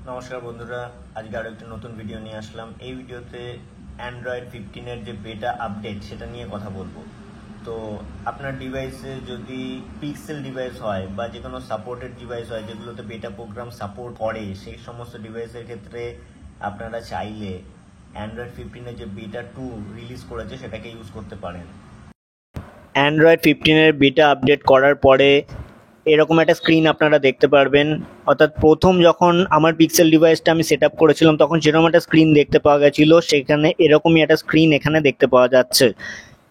নমস্কার বন্ধুরা, আজকে আরও একটি নতুন ভিডিও নিয়ে আসলাম। এই ভিডিওতে অ্যান্ড্রয়েড 15-এর যে বেটা আপডেট সেটা নিয়ে কথা বলবো। তো আপনার ডিভাইসে যদি পিক্সেল ডিভাইস হয় বা যে কোনো সাপোর্টেড ডিভাইস হয় যেগুলোতে বেটা প্রোগ্রাম সাপোর্ট করে, সেই সমস্ত ডিভাইসের ক্ষেত্রে আপনারা চাইলে অ্যান্ড্রয়েড 15-এর যে বেটা 2 রিলিজ করেছে সেটাকে ইউজ করতে পারেন। অ্যান্ড্রয়েড 15-এর বেটা আপডেট করার পরে এরকম একটা স্ক্রিন আপনারা দেখতে পারবেন। অর্থাৎ প্রথম যখন আমার পিক্সেল ডিভাইসটা আমি সেট আপ করেছিলাম তখন যেরকম একটা স্ক্রিন দেখতে পাওয়া গেছিলো, সেখানে এরকমই একটা স্ক্রিন এখানে দেখতে পাওয়া যাচ্ছে।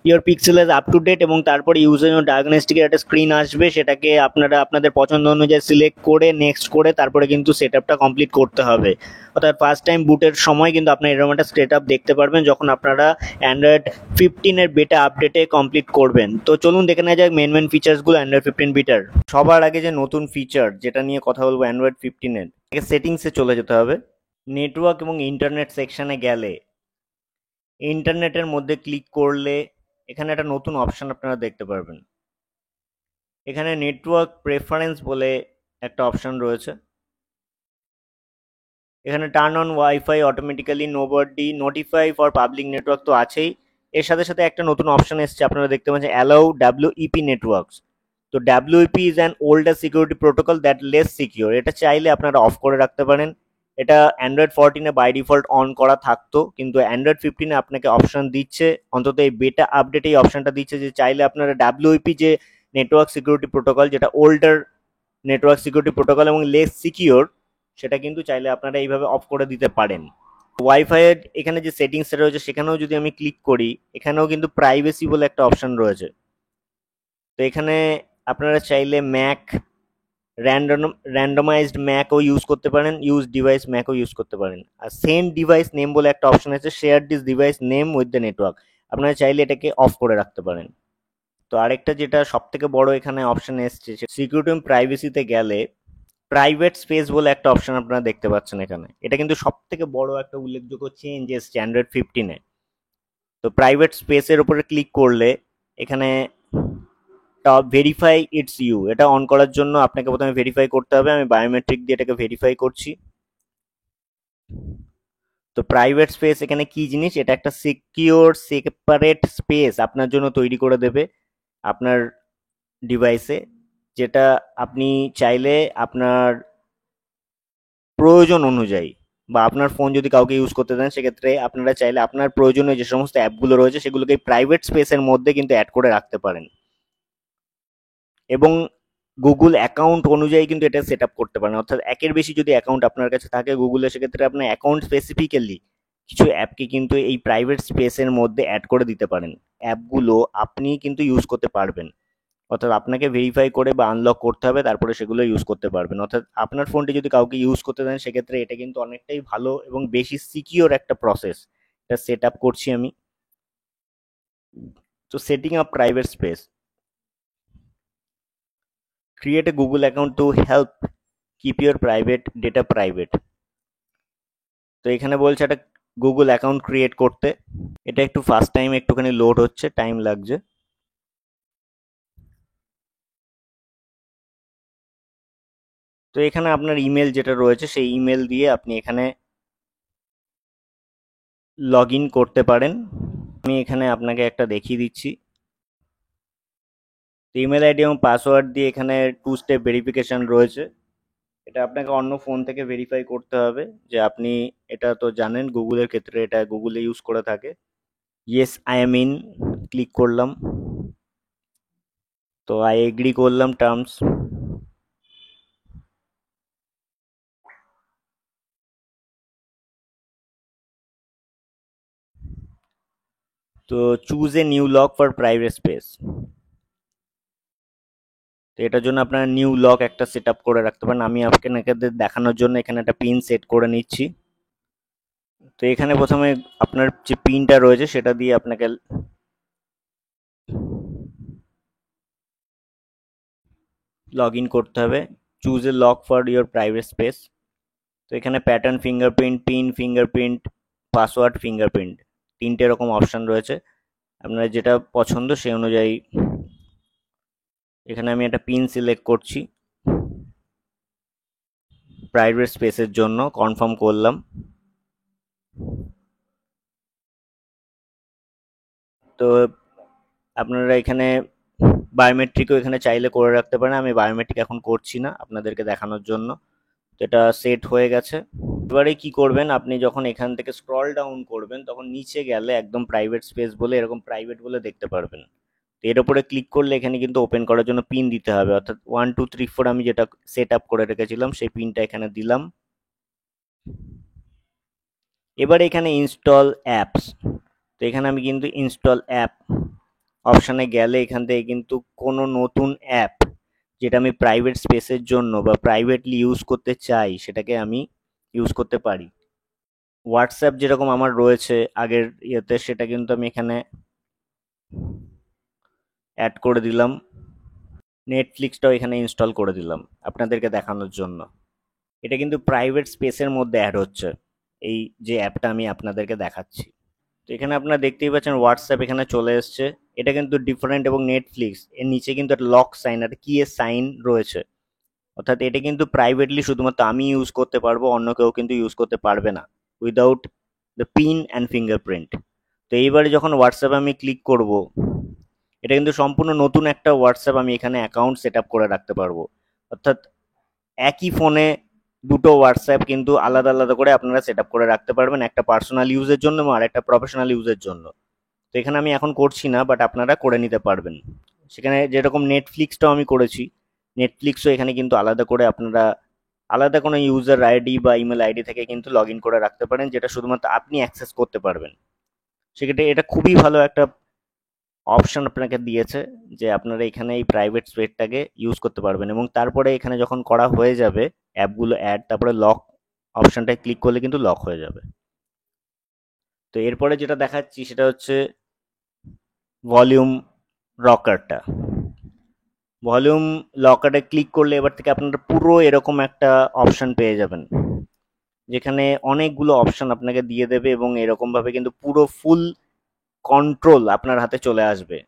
Your pixel is up to date, এবং তারপরে ইউজার ডায়াগনস্টিকের একটা স্ক্রিন আসবে, সেটাকে আপনারা আপনাদের পছন্দ অনুযায়ী সিলেক্ট করে নেক্সট করে তারপরে কিন্তু সেট আপটা কমপ্লিট করতে হবে। অর্থাৎ ফার্স্ট টাইম বুটের সময় কিন্তু আপনারা এরকম একটা সেট আপ দেখতে পারবেন যখন আপনারা অ্যান্ড্রয়েড 15-এর বেটা আপডেটে কমপ্লিট করবেন। তো চলুন দেখে নেওয়া যাক মেন ফিচার্সগুলো অ্যান্ড্রয়েড 15 বিটার। সবার আগে যে নতুন ফিচার যেটা নিয়ে কথা বলবো অ্যান্ড্রয়েড 15-এর, সেটিংসে চলে যেতে হবে। নেটওয়ার্ক এবং ইন্টারনেট সেকশনে গেলে ইন্টারনেটের মধ্যে ক্লিক করলে এখানে একটা নতুন অপশন আপনারা দেখতে পারবেন। এখানে নেটওয়ার্ক প্রেফারেন্স বলে একটা অপশন রয়েছে। এখানে turn on wifi automatically nobody notify for public network তো আছেই, এর সাথে সাথে একটা নতুন অপশন এসছে আপনারা দেখতে পাচ্ছেন, অ্যালাউ ডাব্লিউইপি নেটওয়ার্কস। তো WEP is an older security protocol that less secure. এটা চাইলে আপনারা অফ করে রাখতে পারেন। এটা অ্যান্ড্রয়েড 14-এ বাই ডিফল্ট অন করা থাকতো, কিন্তু অ্যান্ড্রয়েড 15-এ আপনাকে অপশন দিচ্ছে, অন্তত এই বেটা আপডেটে এই অপশনটা দিচ্ছে যে চাইলে আপনারা ডাব্লিউইপি যে নেটওয়ার্ক সিকিউরিটি প্রোটোকল, যেটা ওল্ডার নেটওয়ার্ক সিকিউরিটি প্রোটোকল এবং লেস সিকিউর, সেটা কিন্তু চাইলে আপনারা এইভাবে অফ করে দিতে পারেন। ওয়াইফাইয়ের এখানে যে সেটিংসটা রয়েছে সেখানেও যদি আমি ক্লিক করি, এখানেও কিন্তু প্রাইভেসি বলে একটা অপশন রয়েছে। তো এখানে আপনারা চাইলে ম্যাক র্যান্ডমাইজড ম্যাকও ইউজ করতে পারেন, ইউজ ডিভাইস ম্যাকও ইউজ করতে পারেন। আর সেন্ড ডিভাইস নেম বলে একটা অপশন আছে, share this device name with the network, আপনারা চাইলে এটাকে অফ করে রাখতে পারেন। তো আরেকটা যেটা সব থেকে বড় এখানে অপশন এসছে, সিকিউরিটি এবং প্রাইভেসিতে গেলে প্রাইভেট স্পেস বলে একটা অপশন আপনারা দেখতে পাচ্ছেন এখানে। এটা কিন্তু সব থেকে বড় একটা উল্লেখযোগ্য চেঞ্জ এসছে অ্যান্ড্রয়েড 15-এ। তো প্রাইভেট স্পেসের উপরে ক্লিক করলে এখানে ভেরিফাই ইটস ইউ, এটা অন করার জন্য আপনাকে প্রথমে ভেরিফাই করতে হবে। আমি বায়োমেট্রিক দিয়ে এটাকে ভেরিফাই করছি। তো প্রাইভেট স্পেস এখানে কি জিনিস, এটা একটা সিকিউর সেপারেট স্পেস আপনার জন্য তৈরি করে দেবে আপনার ডিভাইসে, যেটা আপনি চাইলে আপনার প্রয়োজন অনুযায়ী বা আপনার ফোন যদি কাউকে ইউজ করতে দেন সেক্ষেত্রে আপনারা চাইলে আপনার প্রয়োজনীয় যে সমস্ত অ্যাপগুলো রয়েছে সেগুলোকে প্রাইভেট স্পেসের মধ্যে কিন্তু অ্যাড করে রাখতে পারেন, এবং গুগল অ্যাকাউন্ট অনুযায়ী কিন্তু এটা সেট আপ করতে পারেন। অর্থাৎ একের বেশি যদি অ্যাকাউন্ট আপনার কাছে থাকে গুগলে, সেক্ষেত্রে আপনার অ্যাকাউন্ট স্পেসিফিক্যালি কিছু অ্যাপকে কিন্তু এই প্রাইভেট স্পেসের মধ্যে অ্যাড করে দিতে পারেন। অ্যাপগুলো আপনি কিন্তু ইউজ করতে পারবেন, অর্থাৎ আপনাকে ভেরিফাই করে বা আনলক করতে হবে, তারপরে সেগুলো ইউজ করতে পারবেন। অর্থাৎ আপনার ফোনটি যদি কাউকে ইউজ করতে দেন সেক্ষেত্রে এটা কিন্তু অনেকটাই ভালো এবং বেশি সিকিওর একটা প্রসেস। এটা সেট আপ করছি আমি। তো setting up private space, create a Google account to help keep your private data private. তো এখানে বলছে একটা গুগল অ্যাকাউন্ট ক্রিয়েট করতে। এটা একটু ফার্স্ট টাইম একটুখানি লোড হচ্ছে, টাইম লাগছে। তো এখানে আপনার ইমেল যেটা রয়েছে সেই ইমেল দিয়ে আপনি এখানে লগ ইন করতে পারেন। আমি এখানে আপনাকে একটা দেখিয়ে দিচ্ছি। ইমেল আইডি এবং পাসওয়ার্ড দিয়ে এখানে 2 স্টেপ ভেরিফিকেশন রয়েছে। এটা আপনাকে অন্য ফোন থেকে ভেরিফাই করতে হবে যে আপনি, এটা তো জানেন গুগলের ক্ষেত্রে এটা গুগলে ইউজ করে থাকে। Yes I am in click করলাম, তো আই এগ্রি করলাম টার্মস। তো choose a new lock for private space. তো এটার জন্য আপনারা নিউ লক একটা সেট আপ করে রাখতে পারেন। আমি আপনাকে দেখানোর জন্য এখানে একটা পিন সেট করে নিচ্ছি। তো এখানে প্রথমে আপনার যে পিনটা রয়েছে সেটা দিয়ে আপনাকে লগ ইন করতে হবে। Choose a lock for your private space. তো এখানে pattern fingerprint, pin fingerprint, password fingerprint, 3টে রকম অপশান রয়েছে। আপনার যেটা পছন্দ সেই অনুযায়ী এখানে আমি একটা পিন সিলেক্ট করছি। প্রাইভেট স্পেসের জন্য কনফার্ম করলাম। তো আপনারা এখানে বায়োমেট্রিকও এখানে চাইলে করে রাখতে পারেন, আমি বায়োমেট্রিক এখন করছি না আপনাদেরকে দেখানোর জন্য। তো এটা সেট হয়ে গেছে। এবারে কি করবেন, আপনি যখন এখান থেকে স্ক্রল ডাউন করবেন তখন নিচে গেলে একদম প্রাইভেট স্পেস বলে এরকম প্রাইভেট বলে দেখতে পারবেন। তো এর উপরে ক্লিক করলে এখানে কিন্তু ওপেন করার জন্য পিন দিতে হবে, অর্থাৎ 1 2 3 4 আমি যেটা সেট আপ করে রেখেছিলাম সেই পিনটা এখানে দিলাম। এবারে এখানে ইনস্টল অ্যাপস, তো এখানে আমি কিন্তু ইনস্টল অ্যাপ অপশানে গেলে এখান থেকে কিন্তু কোনো নতুন অ্যাপ যেটা আমি প্রাইভেট স্পেসের জন্য বা প্রাইভেটলি ইউজ করতে চাই সেটাকে আমি ইউজ করতে পারি। হোয়াটসঅ্যাপ যেরকম আমার রয়েছে আগের ইয়েতে, সেটা কিন্তু আমি এখানে অ্যাড করে দিলাম। নেটফ্লিক্সটাও এখানে ইনস্টল করে দিলাম আপনাদেরকে দেখানোর জন্য। এটা কিন্তু প্রাইভেট স্পেসের মধ্যে অ্যাড হচ্ছে এই যে অ্যাপটা আমি আপনাদেরকে দেখাচ্ছি। তো এখানে আপনারা দেখতেই পাচ্ছেন হোয়াটসঅ্যাপ এখানে চলে এসছে। এটা কিন্তু ডিফারেন্ট, এবং নেটফ্লিক্স এর নিচে কিন্তু একটা লক সাইন, একটা কি এর সাইন রয়েছে, অর্থাৎ এটা কিন্তু প্রাইভেটলি শুধুমাত্র আমি ইউজ করতে পারবো, অন্য কেউ কিন্তু ইউজ করতে পারবে না without the pin and fingerprint. তো এইবারে যখন হোয়াটসঅ্যাপে আমি ক্লিক করব, এটা কিন্তু সম্পূর্ণ নতুন একটা হোয়াটসঅ্যাপ আমি এখানে অ্যাকাউন্ট সেট আপ করে রাখতে পারবো। অর্থাৎ একই ফোনে দুটো হোয়াটসঅ্যাপ কিন্তু আলাদা আলাদা করে আপনারা সেট আপ করে রাখতে পারবেন, একটা পার্সোনাল ইউজের জন্য আর একটা প্রফেশনাল ইউজের জন্য। তো এখানে আমি এখন করছি না, বাট আপনারা করে নিতে পারবেন। সেখানে যেরকম নেটফ্লিক্সটাও আমি করেছি, নেটফ্লিক্সও এখানে কিন্তু আলাদা করে আপনারা আলাদা কোনো ইউজার আইডি বা ইমেল আইডি থেকে কিন্তু লগ ইন করে রাখতে পারেন, যেটা শুধুমাত্র আপনি অ্যাক্সেস করতে পারবেন। সেক্ষেত্রে এটা খুবই ভালো একটা অপশন আপনাকে দিয়েছে যে আপনারা এখানে এই প্রাইভেট স্পেসটাকে ইউজ করতে পারবেন, এবং তারপরে এখানে যখন করা হয়ে যাবে অ্যাপগুলো অ্যাড, তারপরে লক অপশনটায় ক্লিক করলে কিন্তু লক হয়ে যাবে। তো এরপরে যেটা দেখাচ্ছি সেটা হচ্ছে ভলিউম রকারটা। ভলিউম লকারে ক্লিক করলে এবার থেকে আপনারা পুরো এরকম একটা অপশন পেয়ে যাবেন, যেখানে অনেকগুলো অপশন আপনাকে দিয়ে দেবে, এবং এরকম ভাবে কিন্তু পুরো ফুল কন্ট্রোল আপনার হাতে চলে আসবে।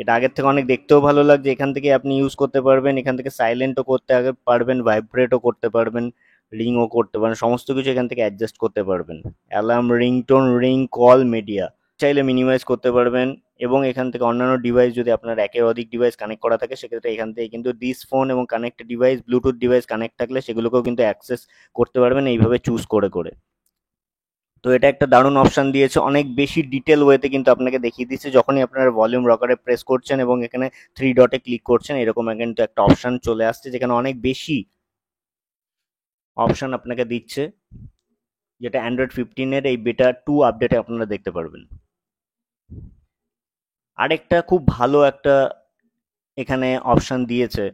এটা আগের থেকে অনেক দেখতেও ভালো লাগছে। এখান থেকে আপনি ইউজ করতে পারবেন, এখান থেকে সাইলেন্টও করতে পারবেন, ভাইব্রেটও করতে পারবেন, রিংও করতে পারবেন, সমস্ত কিছু এখান থেকে অ্যাডজাস্ট করতে পারবেন। Alarm, ringtone, ring, call, media চাইলে মিনিমাইজ করতে পারবেন। এবং এখান থেকে অন্যান্য ডিভাইস যদি আপনার একের অধিক ডিভাইস কানেক্ট করা থাকে, সেক্ষেত্রে এখান থেকে কিন্তু দিস ফোন এবং connected device, Bluetooth device connect থাকলে সেগুলোকেও কিন্তু অ্যাক্সেস করতে পারবেন এইভাবে চুজ করে করে। তো এটা একটা দারুণ অপশন দিয়েছে, অনেক বেশি ডিটেল ওয়েতে কিন্তু আপনাকে দেখিয়ে দিচ্ছে। যখনই আপনারা ভলিউম রকারে প্রেস করছেন এবং এখানে 3 ডটে ক্লিক করছেন, এরকম কিন্তু একটা অপশন চলে আসছে যেখানে অনেক বেশি অপশন আপনাকে দিচ্ছে, যেটা অ্যান্ড্রয়েড 15-এর এই বেটা 2 আপডেটে আপনারা দেখতে পারবেন। আরেকটা খুব ভালো একটা এখানে অপশন দিয়েছে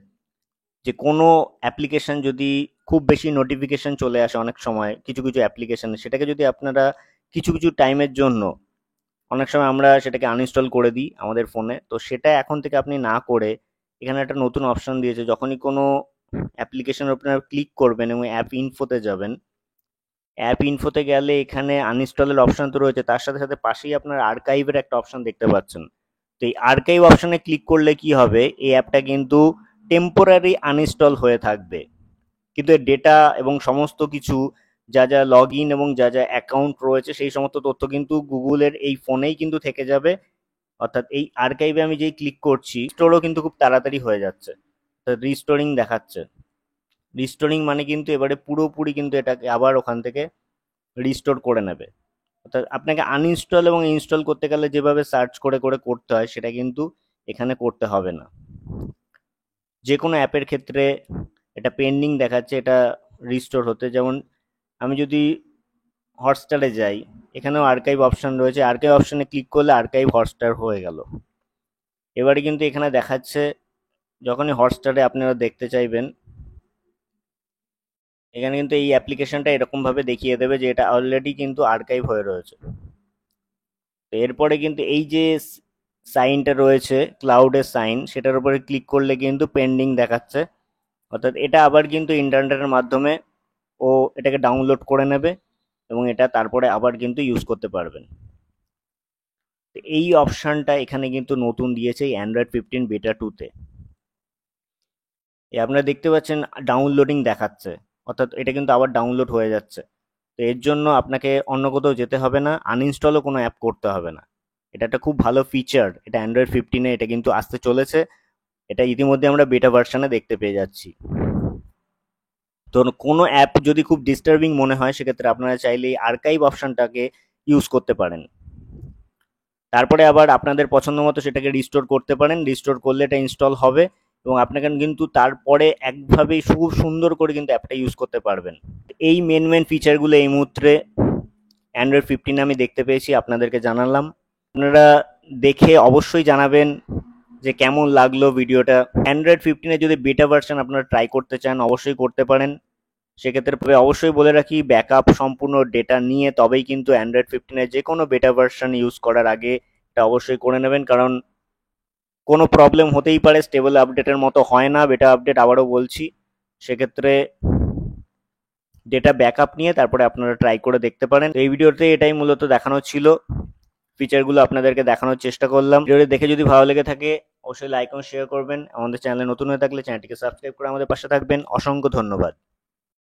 যে কোনো অ্যাপ্লিকেশন যদি খুব বেশি নোটিফিকেশন চলে আসে অনেক সময় কিছু কিছু অ্যাপ্লিকেশনে, সেটাকে যদি আপনারা কিছু কিছু টাইমের জন্য, অনেক সময় আমরা সেটাকে আনইনস্টল করে দিই আমাদের ফোনে, তো সেটা এখন থেকে আপনি না করে এখানে একটা নতুন অপশন দিয়েছে। যখনই কোনো অ্যাপ্লিকেশনের উপর ক্লিক করবেন এবং অ্যাপ ইনফোতে যাবেন, অ্যাপ ইনফোতে গেলে এখানে আনইনস্টলের অপশন তো রয়েছে, তার সাথে সাথে পাশেই আপনার আর্কাইভের একটা অপশন দেখতে পাচ্ছেন। তো এই আর্কাইভ অপশনে ক্লিক করলে কি হবে, এই অ্যাপটা কিন্তু টেম্পোরারি আনইনস্টল হয়ে থাকবে, কিন্তু এর ডেটা এবং সমস্ত কিছু যা যা লগ ইন এবং যা যা অ্যাকাউন্ট রয়েছে সেই সমস্ত তথ্য কিন্তু গুগলের এই ফোনেই কিন্তু থেকে যাবে। অর্থাৎ এই আর্কাইভে আমি যেই ক্লিক করছি, স্টোরও কিন্তু খুব তাড়াতাড়ি হয়ে যাচ্ছে। তো রিস্টোরিং দেখাচ্ছে, রিস্টোরিং মানে কিন্তু এবারে পুরোপুরি কিন্তু এটাকে আবার ওখান থেকে রিস্টোর করে নেবে। অর্থাৎ আপনাকে আনইনস্টল এবং ইনস্টল করতে গেলে যেভাবে সার্চ করে করে করতে হয়, সেটা কিন্তু এখানে করতে হবে না। যে কোনো অ্যাপের ক্ষেত্রে এটা পেন্ডিং দেখাচ্ছে এটা রিস্টোর হতে। যেমন আমি যদি হটস্টারে যাই, এখানেও আর্কাইভ অপশন রয়েছে, আর্কাইভ অপশনে ক্লিক করলে আর্কাইভ হটস্টার হয়ে গেল। এবারে কিন্তু এখানে দেখাচ্ছে যখনই হটস্টারে আপনারা দেখতে চাইবেন, এখানে কিন্তু এই অ্যাপ্লিকেশনটা এরকম ভাবে দেখিয়ে দেবে যে এটা অলরেডি কিন্তু আর্কাইভ হয়ে রয়েছে। তো এরপরে কিন্তু এই যে সাইনটা রয়েছে ক্লাউডের সাইন, সেটার উপরে ক্লিক করলে কিন্তু পেন্ডিং দেখাচ্ছে। অর্থাৎ এটা আবার কিন্তু ইন্টারনেটের মাধ্যমে ও এটাকে ডাউনলোড করে নেবে এবং এটা তারপরে আবার কিন্তু ইউজ করতে পারবেন। এই অপশনটা এখানে কিন্তু নতুন দিয়েছে এই অ্যান্ড্রয়েড 15 বেটা 2-তে। আপনারা দেখতে পাচ্ছেন ডাউনলোডিং দেখাচ্ছে। অর্থাৎ এটা কিন্তু আবার ডাউনলোড হয়ে যাচ্ছে। তো এর জন্য আপনাকে অন্য কোথাও যেতে হবে না, আনইনস্টলও কোনো অ্যাপ করতে হবে না। এটা একটা খুব ভালো ফিচার, এটা অ্যান্ড্রয়েড 15-এ এটা কিন্তু আসতে চলেছে। এটা ইতিমধ্যে আমরা বেটা ভার্সানে দেখতে পেয়ে যাচ্ছি। তো কোনো অ্যাপ যদি খুব ডিস্টার্বিং মনে হয় সেক্ষেত্রে আপনারা চাইলে এই আর্কাইভ অপশনটাকে ইউজ করতে পারেন। তারপরে আবার আপনাদের পছন্দ মতো সেটাকে রিস্টোর করতে পারেন। রিস্টোর করলে এটা ইনস্টল হবে এবং আপনাকে কিন্তু তারপরে একভাবেই খুব সুন্দর করে কিন্তু অ্যাপটা ইউজ করতে পারবেন। এই মেন ফিচারগুলো এই মুহূর্তে অ্যান্ড্রয়েড 15 আমি দেখতে পেয়েছি, আপনাদেরকে জানালাম। আপনারা দেখে অবশ্যই জানাবেন যে কেমন লাগলো ভিডিওটা। অ্যান্ড্রয়েড 15-এ যদি বেটা ভার্সন আপনারা ট্রাই করতে চান অবশ্যই করতে পারেন। সেক্ষেত্রে অবশ্যই বলে রাখি, ব্যাকআপ সম্পূর্ণ ডেটা নিয়ে তবেই কিন্তু অ্যান্ড্রয়েড 15-এর যে কোনো বেটা ভার্সন ইউজ করার আগে এটা অবশ্যই করে নেবেন, কারণ কোনো প্রবলেম হতেই পারে, স্টেবল আপডেটের মতো হয় না বেটা আপডেট, আবারও বলছি। সেক্ষেত্রে ডেটা ব্যাকআপ নিয়ে তারপরে আপনারা ট্রাই করে দেখতে পারেন। এই ভিডিওতে এটাই মূলত দেখানো ছিল, ফিচারগুলো আপনাদেরকে দেখানোর চেষ্টা করলাম। ভিডিওটি দেখে যদি ভালো লেগে থাকে অবশ্যই লাইক এবং শেয়ার করবেন। আমাদের চ্যানেলে নতুন হয়ে থাকলে চ্যানেলটিকে সাবস্ক্রাইব করে আমাদের পাশে থাকবেন। অসংখ্য ধন্যবাদ।